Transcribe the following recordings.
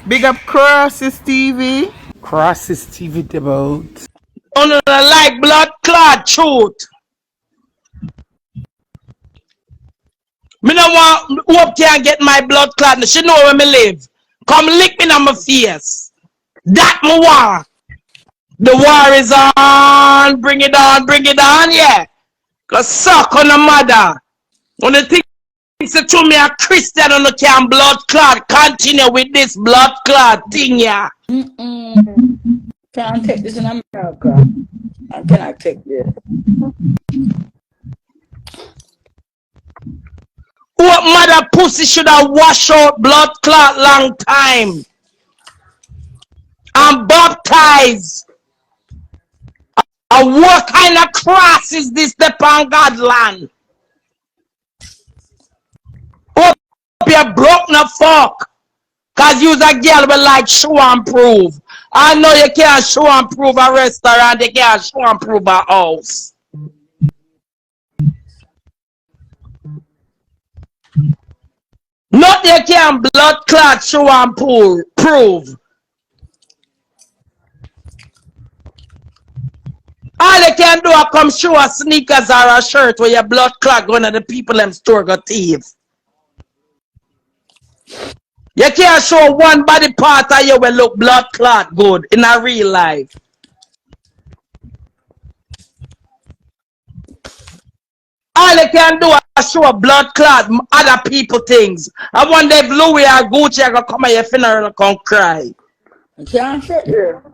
Big up Crosses TV. Crosses TV about. On the like blood clot truth. Me no want hope can't get my blood clot. She know where me live. Come lick me on my face. That me want. The war is on. Bring it on, yeah. Cause suck on the mother. When the thing say to me a Christian on the can blood clot. Continue with this blood clot thing, yeah. Can't take this in America. I cannot take this. What mother pussy should have washed out blood clot long time and baptized? And what kind of cross is this upon God's land? Hope you broke the fuck. Cause you's a girl with like show and prove. I know you can't show and prove a restaurant, you can't show and prove a house. Not you can blood clot show and prove. All you can do is come show a sneakers or a shirt where your blood clot going to the people them store got thief. You can't show one body part of you will look blood clot good in a real life. All you can do is show a blood clot other people things. I wonder if Louis or Gucci are gonna come at your funeral and come cry. You can't sit here.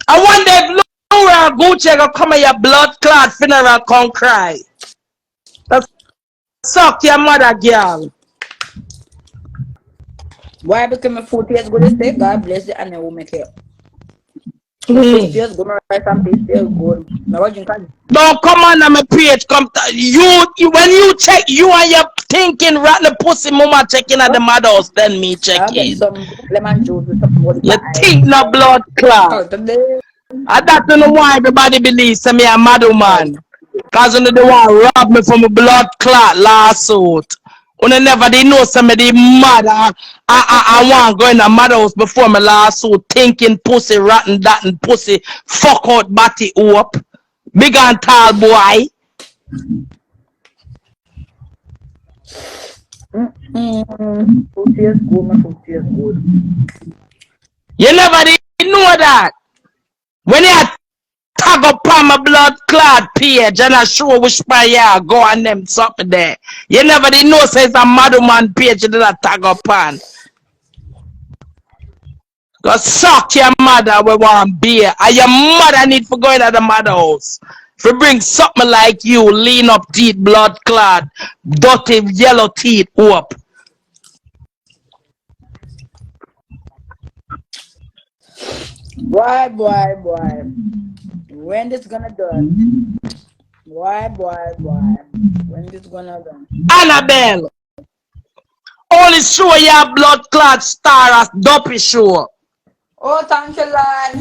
I wonder if Louis or Gucci are gonna come at your blood clot funeral and come cry. That's suck your mother, girl. Why? Because my food tastes good this day. God bless it and I will make it. Food tastes good, my rice and fish tastes good. No, don't come on my page. Come you when you check you and your thinking rotten pussy mama checking at the mother's then me checking. Some lemon juice with some water. You think no blood clot. I don't know why everybody believes me a mad woman. Cause when they want to rob me from a blood clot lawsuit. When they never they know somebody mad. I want to go in a mad house before my lawsuit thinking pussy rotten that and pussy fuck out body up. Big and tall boy. Food tastes good, my food tastes good. You never did know that. When you tag up on my blood clot page and I show which part you go on them something there. You never did know say it's a madman page that I tag up on. Go suck your mother we want beer. And your mother need for going to the mother house. If you bring something like you, lean up teeth, blood clot, dirty yellow teeth up. Boy. When this gonna done? Boy. When this gonna done? Annabelle. Only show your blood clot star as dopey show. Oh, thank you, Lord.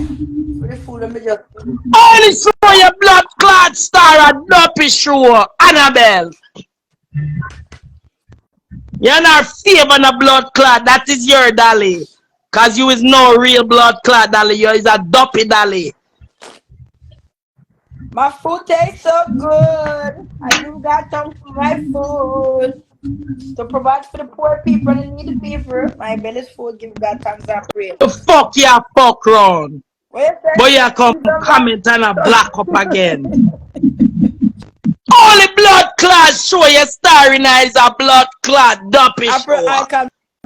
For the food of me just. Only show your blood clot star as dopey show, Annabelle. You're not favor the blood clot. That is your dolly. Cause you is no real blood clot dolly. You is a dopey dolly. My food tastes so good. I do got some for my food. To provide for the poor people and need the people. My belly's full, give God thanks and praise. The fuck you fuck round. But you come comment and a black up again. Only blood clot show your star in is a blood clot dopey show.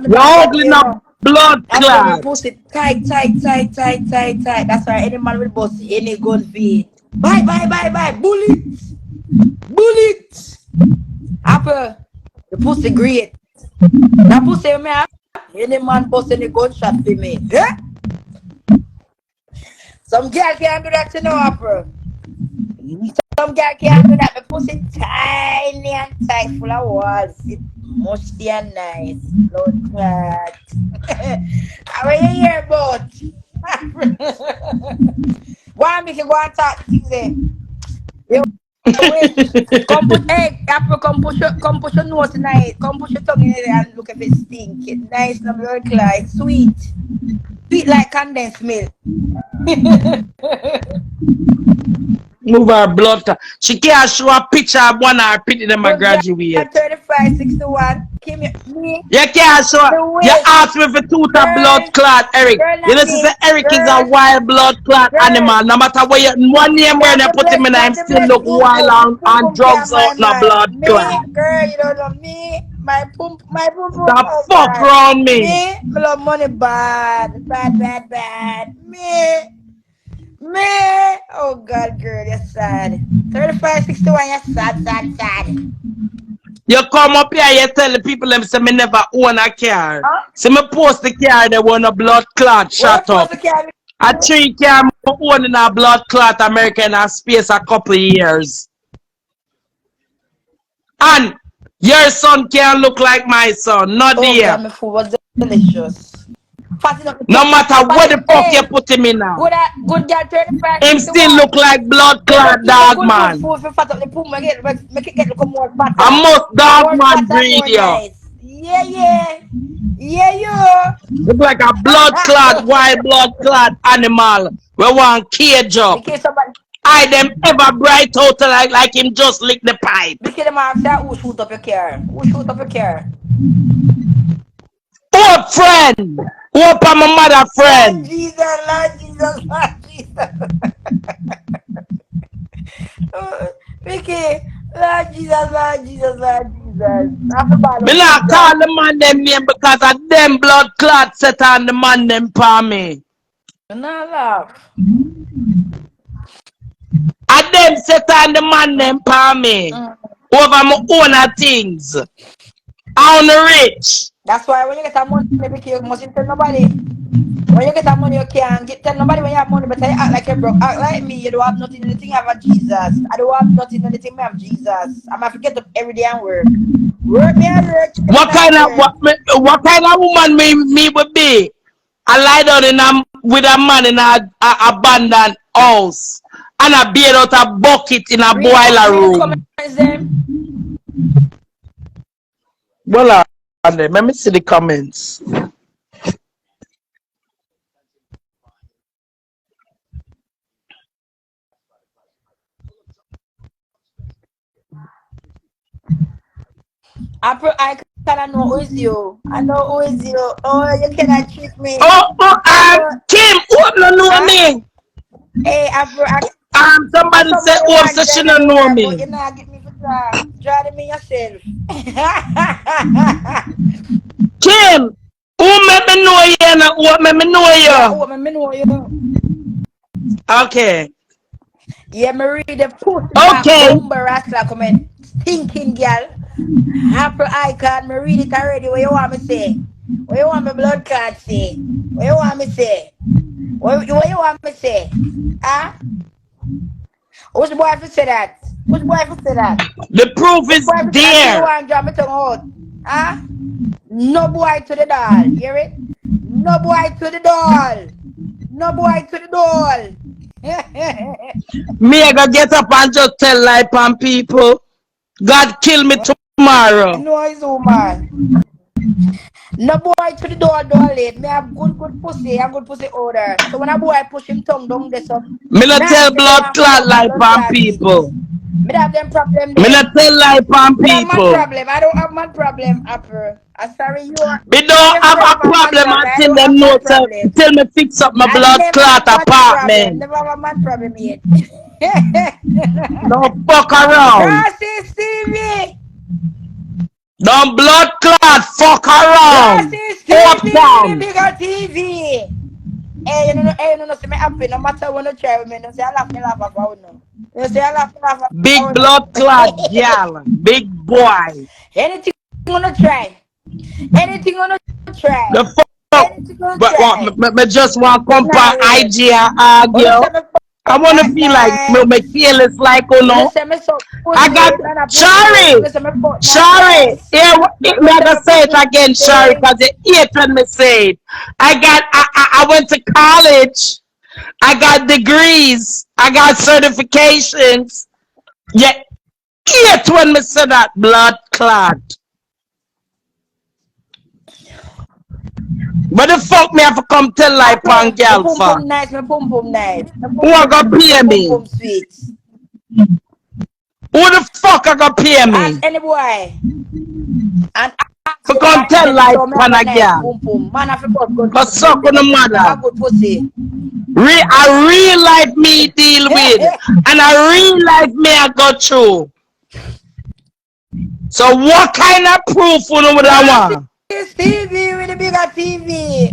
You're ugly no blood clot. Pussy tight. That's why any man will bust any gun feet. Bye. Bullet. Apple. The pussy great. That pussy me any man bust any gunshot for me. Yeah? Some girl can't do that to no Apple. Some girl can't do that. The pussy tiny and tight full of walls. It musty and nice. Blood clot. How are you here about? Why make you go and talk to them? Which come put hey, Apple, come push your nose tonight. Come push your tongue in there and look if it's stinking. Nice, no blood clot, sweet. Sweet like condensed milk. Move her blood. She can't show a picture of one of her pity them a Good girl, graduate. 3561. Give me You can't show. the You wish. ask me for two a blood Girl, clot, Eric. girl, You not know, me. say Eric is a Girl, wild blood clot girl. animal. No matter where you one name where they put him in, I'm Got the still blessed look boom wild boom. The boom and boom can drugs out my no man. blood Me, clot. girl, you don't know me. My boom boom. The Oh fuck God. around me. Me love money bad. Bad. Me. Oh God, girl, you're sad. 3561, you're sad. You come up here, you tell the people them say me never own a car. Huh? So me post the car, they want a blood clot, Where you shut supposed up. to carry A me? 3 car me own in a blood clot America in a space a couple of years. And your son can't look like my son, not Oh there. God, my food was delicious. Fatten up the No tongue. matter what the fuck you Hey, put him in now. good girl, Him still 3561. look like blood You clot don't eat the dog good man. food for fat up the poo. Make it get look more A fatter. most dog More man fatter, breed more yo. nice. Yeah. Yeah. Look like a blood clot, white blood clot animal. We want cage up. Because somebody, I them ever bright out like him just lick the pipe. because them ask that who shoot up your car? Who shoot up your car? Oh friend. Hope I'm a mother Lord friend. Jesus, Lord Jesus, Lord Jesus. Vicky, Lord Jesus. I feel bad Me of not call Jesus. the man them name because of them blood clot set on the man them for me. No laugh. And them set on the man them for me. Over my own things. I'm rich. That's why when you get that money, Vicky, you mustn't tell nobody. When you get that money, you can't tell nobody when you have money, but you act like you're broke. Act like me, you don't have nothing, anything, have a Jesus. I don't have nothing, anything, I have Jesus. I'm going to get up every day and work. Work me and work, chicken What kind and of work. what kind of woman me would be? I lie down in with a man in a abandoned house and I beat out a bucket in a boiler Read the room. comments, them. Well, let me see the comments. I kind of know who is you. I know who is you. Oh, you cannot trick me. Oh, Kim, who don't know me? Hey, I Somebody said, somebody oh, want so she join don't the know war, but me. you know, get me for draw me yourself. Kim, who make me know you and who make me know Yeah, you? oh, me know you. Okay. Yeah, me read the pussy back, Okay. bumper rasta comment. Thinking girl. Apple icon, me read it already. What you want me say? What you want me blood card say? What you want me say? What you want me say? Huh? Which boy for say that? Which boy for say that? The proof Which is boy for say that? See the there. one drop me tongue out. Huh? No boy to the doll. Hear it? No boy to the doll. No boy to the doll. Me, I gotta get up and just tell life on people. God kill me tomorrow. No is woman. No boy to the door late. Me have good pussy and good pussy odor. So when a boy push him tongue down there, so Me not me tell ask if you blood want find clot out my life blood on clot people. things. Me have them problem Me there. not tell life on Me have man people. problem. I don't have man problem, Upper. I'm sorry, Me you and don't your have friend a have a man problem problem. I until don't them have know man so problem. till me fix up my I blood never clot have man problem. apartment. Never have a man problem yet. Don't fuck around. Crossing Stevie. Don't blood clot fuck around. Crossing Stevie, me Uptown. bigger TV. Hey, you know, see me happy. No matter when you try with me, no say I laugh for no. You say I laugh Big for no. blood clot gal. Big boy. Anything you wanna try. Anything you wanna try. The fuck. Anything you wanna But try. me just want to It's come for not work. IG and Wanna argue. say me I fuck want to that feel like me nice. careless like you Wanna know. say me so I got pussy, not a pussy. Shari. Wanna say me fuck that Shari. nice. Yeah, me Wanna say me gonna say it again, Shari, pussy. because it hate when me say it. I went to college. I got degrees. I got certifications. Yeah, hate when me say that blood clot. But the fuck me have to come tell like pan My girl pum for? pum nice, my pum pum nice. Who I gonna My pay pum me? pum sweet. Who the fuck I gonna pay Ask me? any boy. And ask For your come guy tell them like show me have pan a a nice girl. pum pum. Man have a good For pussy. suck on the Me have mother. a good pussy. A real life me deal with. And a real life me I go through. So what kind of proof you know what I want? It's TV with the bigger TV.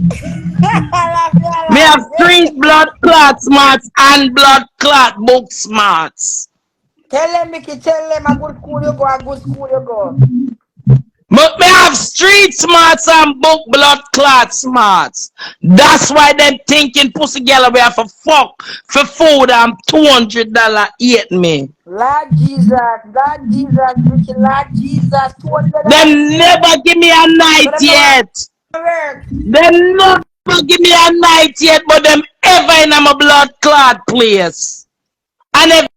Me have street blood clot smarts and blood clot book smarts. Tell them, Vicky, tell them a good school you go, a good school you go. But me have street smarts and book blood clot smarts. That's why them thinking pussy girl we have to fuck for food and $200 eat me. Lord Jesus, Vicky, Lord Jesus, $200 Them each. never give me a So night them no want yet. work. Them never give me a night yet, but them ever in my blood clot place. And if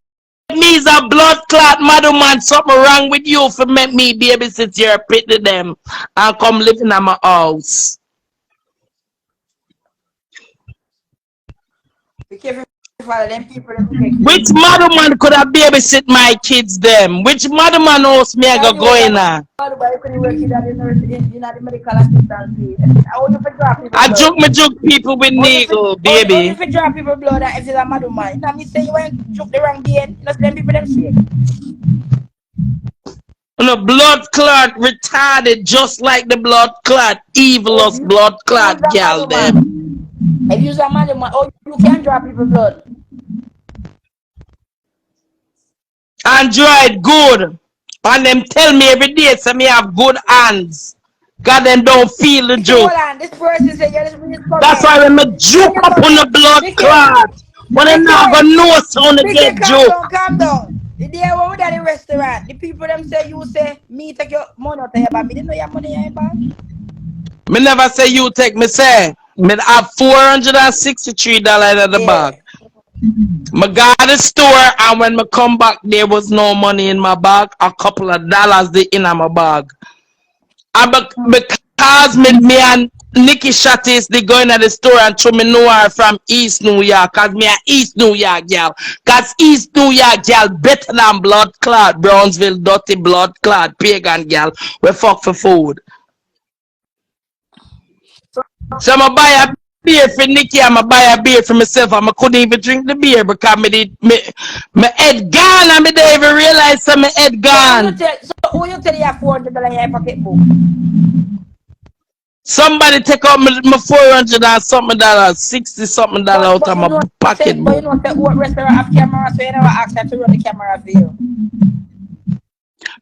me's a blood clot madam man, something wrong with you for make me babysit your pity them and come live in my house. Be careful for them people them get Which crazy. madam man could have babysit my kids them? Which madam man house me I Tell go you go what, in at? but you couldn't work in the nurse, in the medical assistant field. How you for drop people I blood? joke people with needle, How you baby. for drop people blood if it's a madam man? You know me say you ain't joke the wrong being. You know them people them sick. No blood clot retarded just like the blood clot, If evilous you blood use clot a gal madam man, them. if you use a madam man, oh you can drop people blood. Android good. And them tell me every day so me have good hands. God them don't feel the Vicky, hold joke. on. This person say you're just That's correct. why when me When juke you up on the correct. blood Vicky, clot. When them not Vicky, gonna know so to Vicky, get calm joke. down, calm down. The day when we at the restaurant, the people them say you say me take your money out of your bag. Me didn't know your money in your bag. Me never say you take me say. Me have $463 in the Yeah. bag. Me got the store and when me come back there was no money in my bag. A couple of dollars in my bag. And because me and Nikki Shattis they going at the store and show me know her from East New York. Cause me a East New York girl. Cause East New York girl better than blood clot. Brownsville dirty blood clot pagan girl. We fuck for food. So I buy a beer for Nikki and I buy a beer for myself and I couldn't even drink the beer because my head gone and I didn't even realize that my head gone. Who you tell you have $400 in your pocket book? Somebody take out my 400 and something dollars, 60 something dollar But out of my but pocketbook. you know say what restaurant have camera, so you never ask her to run the camera for you.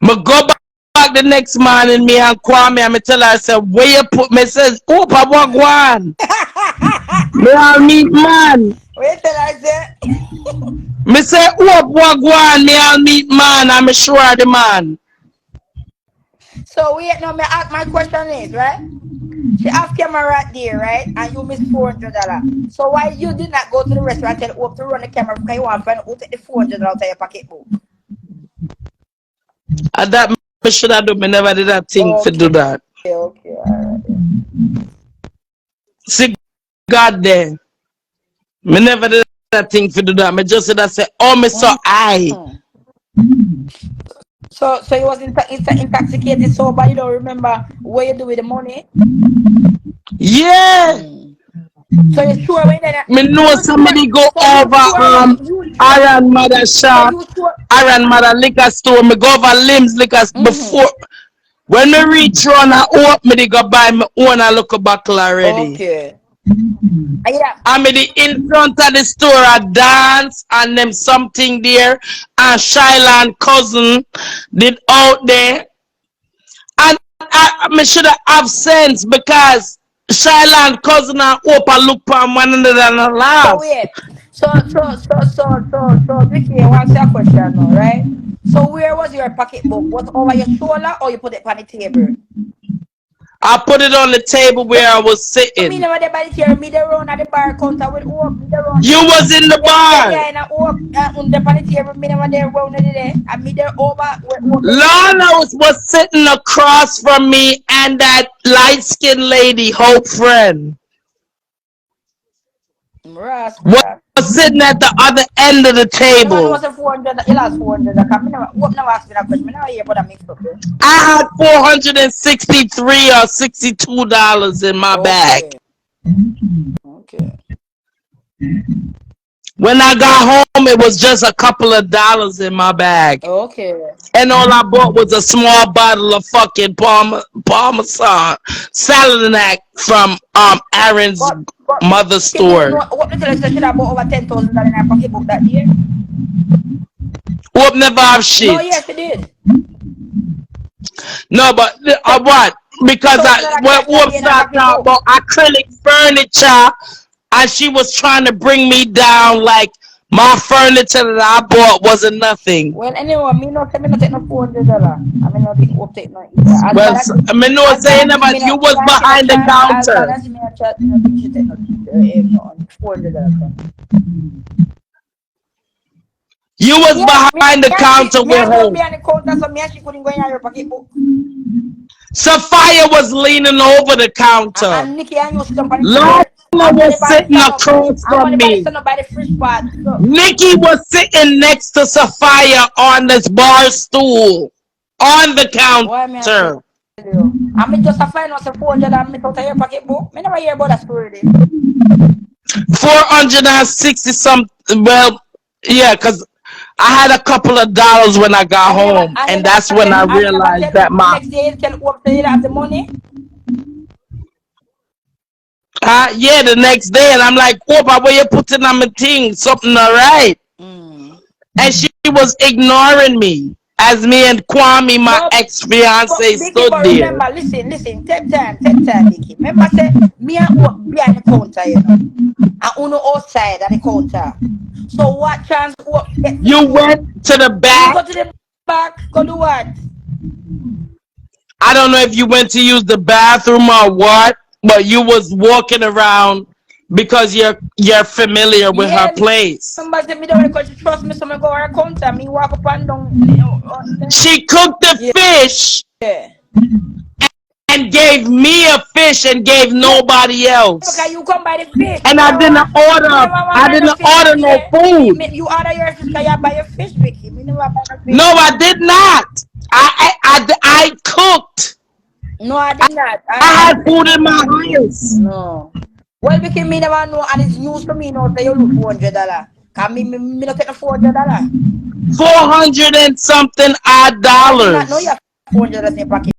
I go back the next morning, me and Kwame, and I tell her, I said, where you put me? Says, oh, Papa, Wagwan. Me all meet man. Wait till I say. Me say, oh, Wagwan, me all meet man. I'm sure the man. So wait, no, my question is right. She have camera right there, right? And you miss $400. So why you did not go to the restaurant and tell Hope to run the camera because you want to find out who take the $400 out of your pocketbook? And that me should have done. Me never did that thing to do Okay, that. okay, alright. See, God there. Me never did that thing to do that. Me just said, I say, oh, me so high. So you was intoxicated sober. You don't remember what you do with the money. Yeah. So you sure when then? Me know You sure? somebody go So you over sure when you sure? Iron Mother So shop, you sure? Iron Mother liquor store. Me go over Limbs liquor before. When me reach round and open me, they go buy me own a look bottle already. Okay. Yeah. I mean, the in front of the store a dance and them something there. And Shyland cousin did out there. And I should have sense because Shyland cousin and Opa look for one another and So laugh. wait. So Vicky, I want to ask a question now, right? So where was your pocketbook? Was it over your shoulder or you put it on the table? I put it on the table where I was Me sitting. never the body here, me the run at the bar counter with hope, me the run. You was in the bar. Yeah, and I hope on the body here, me never there round there. And me there over with hope. Lana was sitting across from me and that light-skinned lady, Hope friend, Rascal. was sitting at the other end of the No one was table. a 400, you lost 400. I me never, hope never ask me that question. Me never hear about that mix up there. I had $463 or $62 in my bag. Okay. When I got home, it was just a couple of dollars in my bag. Okay. And all I bought was a small bottle of fucking Parmesan Salinac from Aaron's mother's store. What the tell you, should have bought over $10,000 in her pocketbook that year? Whoop never have shit. No, yes, she did. No, but what? Because Whoop started talking about acrylic furniture, and she was trying to bring me down like my furniture that I bought wasn't nothing. Well, anyway, me not take no $400. I mean, not take no either. Well, I mean, no saying about you was behind the counter. As me a chat, no think she take no $400. You was behind the counter with her. Me behind the counter, so me and she couldn't go in her pocketbook. Sophia was leaning over the counter. And Nikki and you sit up on the Lana was sitting across from me. Nikki was sitting next to Sophia on this bar stool on the counter. I mean, just a find out $400 and me out of your pocketbook. Me never hear about that story. 460 something. Well, yeah, because I had a couple of dollars when I got home, and that's when I realized that my next day tell Hope you have the money. yeah, the next day, and I'm like, Hope, where you putting on my thing? Something alright? And she was ignoring me as me and Kwame, my ex-fiance, stood there. Remember, listen, take time, Vicky. Remember, say me and Hope behind the counter, you know, and Uno outside at the counter. So what chance Hope get? You went to the back. You go to the back. Go do what? I don't know if you went to use the bathroom or what, but you was walking around because you're familiar with her place. Somebody said me don't want to trust me, so I go to her counter. Me walk up and down. She cooked the fish. Yeah. And gave me a fish and gave nobody else. Okay, you come by the fish. And I didn't order no food. You order your fish because you buy your fish, Vicky. Me never buy no fish. No, I did not. I cooked. No, I did not. I had food in my house. No. Well, Vicky, me never know, and it's news to me now that you lose $400. Cause me not take the $400. 400 and something odd dollars. I know you have $400 in your pocket.